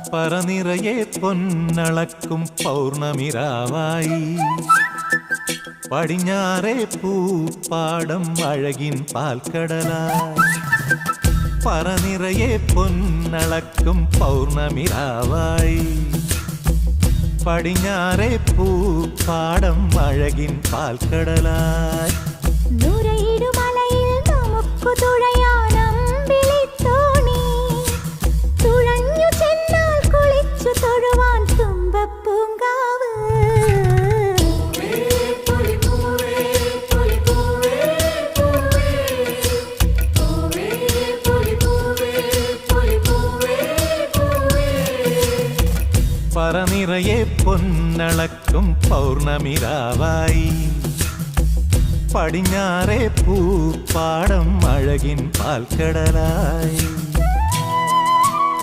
പറനിറയെ പൊന്നളക്കും പൗർണമിരാവായി പടിഞ്ഞാറേ പൂപ്പാടം അഴകിൻ പാൽക്കടലായി പറനിറയെ പൊന്നളക്കും പൗർണമിരാവായി പടിഞ്ഞാറേ പൂപ്പാടം അഴകിൻ പാൽക്കടലായി നുരയിടുമലയിൽ നമുക്കു തുഴയാനമ്പിളിത്തോണി തുഴഞ്ഞു ചെന്നാൽ കുളിച്ചു തൊഴുവാൻ തുമ്പപ്പൂങ്കാവ് പറനിറയെ പൊന്നളക്കും പൗർണമിരാവായി പടിഞ്ഞാറേ പൂപ്പാടം അഴകിൻ പാൽക്കടലായി